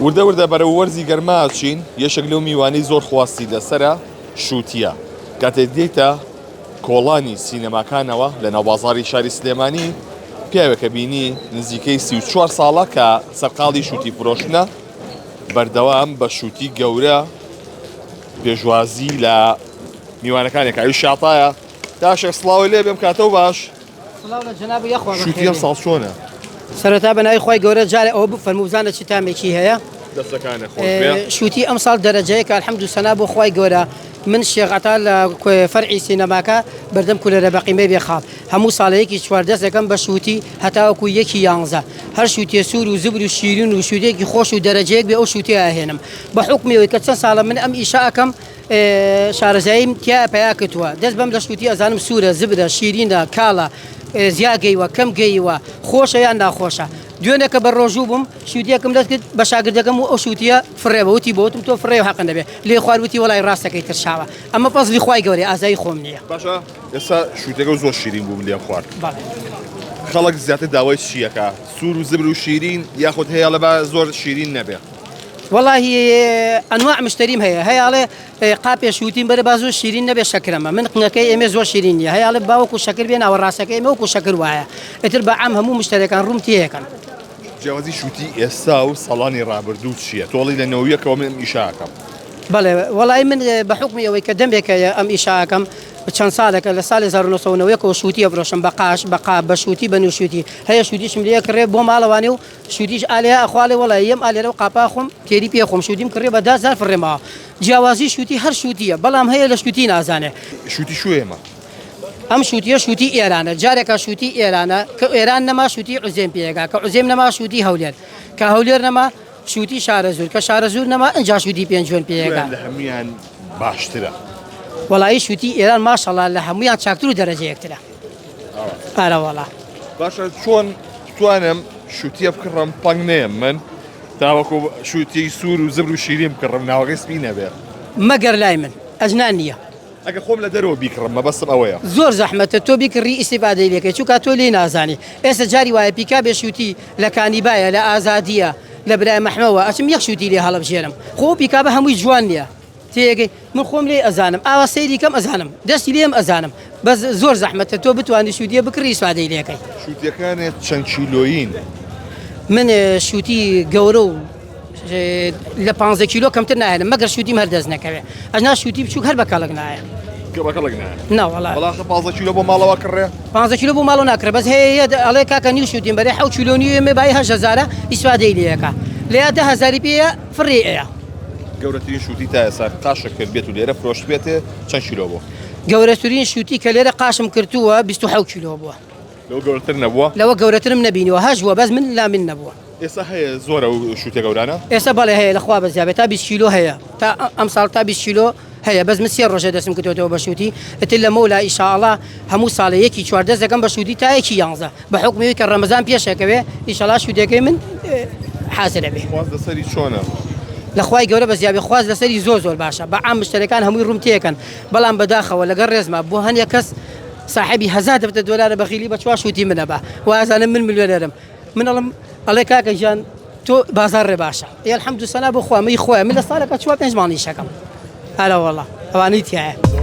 وردە وردە بەرەو وەرزی گەرماچین یەشێک لەو میوانەی زۆر خواستی لەسرە شووتیە کاتێک دێتە کۆڵانی سینەماکانەوە لە ناوبازاڕی شاری سلێمانی پیاوێکە بینی نزیکەی 34 ساڵە کە سەرقاڵی شووتی فرۆشتنە بەردەوام بە شووتی گەورە پێشوازی لە میوانەکانێک ئەوی شاتایە تاشێک سڵاوی لێ بێم کاتەوە باش شووتی ئەم ساڵ چۆنە؟ سەرەتا بەناوی خۆی گەورە جارێ ئەوە بفەرموو بزانە چ تامێکی هەیە دەستەکانە خۆش بێ شووتی ئەم ساڵ دەرەجەیەکە الحەمد و سەنا بۆ خۆی گەورە من شێغەتا لە فەرعی سینەماکە بەردەم کولەرە بەقیمەی بێخاڵ هەموو ساڵەیەکی چواردەستەکەم بە شووتی هەتاوەکو یەکی 11 هەر شووتێ سوور و زبر و شیرین و شووتێکی خۆش و دەرەجەیەک بێ ئەو شووتی ئاهێنم بە حکمیەوەی کە چەند ساڵە من ئەم ئیشاکەم شارەزاییم تیا پیا کردووە دەست بەم لە شووتی ئەزانم سوورە زبرە شیرینە کاڵە زیاگەیوە کەم گەیوە خۆشە یان ناخۆشە دوێنێکە بە ڕۆژوو بووم شووتیەکەم دەست کرد بە شاگردەکەم و ئەو شووتیە فڕێبەوتی بۆتم تۆ فڕێ و حەق نەبێ لێ خواروتی وڵای ڕاستەکەی ترشاوە ئەمە پەزلی خوای گەورەی ئازایی خۆم نییە باشە ئێستا شووتەکە زۆر شیرین بوو لێ خوارد خەڵک زیاتر داوای چیەکە سوور و زبر و شیرین یاخود هەیە لە بە زۆر شیرین نەبێ والله ئەنواع مشتریم هەیەڵێ قاپێ شووتین بەرە با زۆر شیرین نەبێ شەکرەمە من قنەکەی ئێمە زۆر شیرین نیە هەیەڵێ باوەکو شەکر بێن ئەوە ڕاستەکەی ئێمە وەکو شەکر وایە ئێتر بە عام هەموو مشتەرەکان ڕووم تێیەکەن جیاوازی شووتی ئێستا و ساڵانی ڕابردوو چییە تۆڵی لە نەویەکەوە من ئیشاکەم بەڵێ وڵی من بە حکمی ئەوەی کە دەمێکە ئەم ئیشاکەم چەند ساڵێکە لە ساڵی 1990ەوە شووتیە فرۆشم بە قاش بە شووتی بە نووشوتی هەیە شووتیشم لێ کڕێ بۆ ماڵەوانی و شووتیش ئالیا ئەخواڵێ وڵی یەم ئالێرە و قاپا خۆم تێری پێ خۆم شووتیم کڕێ بە 10,000 فڕێمەوە جیاوازی شووتی هەر شووتیە بەڵام هەیە لە شووتی نازانێ شووتی شوێمە ئەم شووتیە شووتی ئێرانە جارێکە شووتی ئێرانە کە ئێران نەما شووتی عوزێم پێگا کە عوزێم نەما شووتی هەولێر کە هەولێر نەما شووتی شارەزور کە شارەزور نەما ئەنجا شووتی پێنجۆن پێگا لە هەمویان باشترە وڵایی شووتی ئێران ماشەڵا لە هەمویان چاکتر و دەرەجەیەکترە ئارەوەڵا باشە چۆن توانم شووتیە بکڕم پەنگ نێم من تاوەکو شووتی سوور و زبر و شیرین بکڕم ناوەڕێ سپی نەبێت مەگەر لای من ئەجنان نییە ئەگە خۆم لە دەرەوە بیکڕم مەبەستم ئەوەیە زۆر زەحمەتە تۆ بیکڕی ئیسیفادەی لێکەی چووکە تۆ لێ نازانی ئێستا جاری وایە پیکا بێ شووتی لە کانیبایە لە ئازادیە لە برای مەحمەوە ئەچم یەک شووتی لێ هەڵبژێرم خۆ پیکا بە هەمووی جوان نییە تێگەی من خۆم لێ ئەزانم ئاوا سەیری کەم ئەزانم دەستی لێم ئەزانم بەس زۆر زەحمەتە تۆ بتوانانی شووتیە بکڕی ئیسفادەی لێکەی شووتیەکانێت چەند کیلۆین من شووتی گەورە و لە 15 کیلۆ کەمتر ناهێنم مەگەر شووتیم هەردەست نەکەوێ ئەجنا شووتی بچووک هەر بە کەڵک نایە ناوەڵا 15 کیلۆ بۆ ماڵەوە کڕێ 15 کیلۆ بۆ ماڵەوە ناکرێ بەس هەیە ئەڵێ کاکە نیو شووتیم بەرێ 7 کیلۆ نیو ئێمە بای 8,000 ئیسفادەی لێەکە لێ 10,000 پێە فڕێ ئەیە گەورەترین شووتی تا ئێستا قاشە کرد بێت و لێرە فرۆشت بێتێ چەند کیلۆ بوو گەورەترین شووتی کە لێرە قاشم کردووە 27 کیلۆ بووە لەوە گەورەتر نەبووە لەوە گەورەترم نەبینەوە هەژووە بەس من لا من نەبووە ئێستا هەیە زۆرە و شووتە گەورانە ئێستا بەڵێ هەیە لەخوا بەزیابێت تا 20 کیلۆ هەیە تا ئەم ساڵ تا 20 کیلۆ هەیە بەس من 3 ڕۆژە دەستم کردوەوە بە شووتی ئەتر لە مەولا ئیشاءڵڵا هەموو ساڵەیەکی 14 دەکەم بە شووتی تا یەکی 11 بە حکمیەوەی کە ڕەمەزان پێشەکەوێ ئیشاءڵڵا شووتەکەی من حازر ئەبێ خواز لەسەری چۆنە لەخوای گەورە بەزیابێ خواز لەسەری زۆر باشە بە عام مشتەرەکان هەمووی ڕووم تێکەن بەڵام بەداخەوە لەگەڵ ڕێزما بۆ هەندێک کەس صاحبی 1000 دلار بەخیلی بە 4 شووتی منە بە وازانم من ملیۆنەرم من ئەڵم ئەڵێ کاکە گیان تۆ بازار ڕێ باشە الحەمد و سەنا بۆ خوا مەی خۆیە من لە ساڵێکە 4-5 ماڵی شەکەم هەرە وەڵڵا ئەوانەی تایە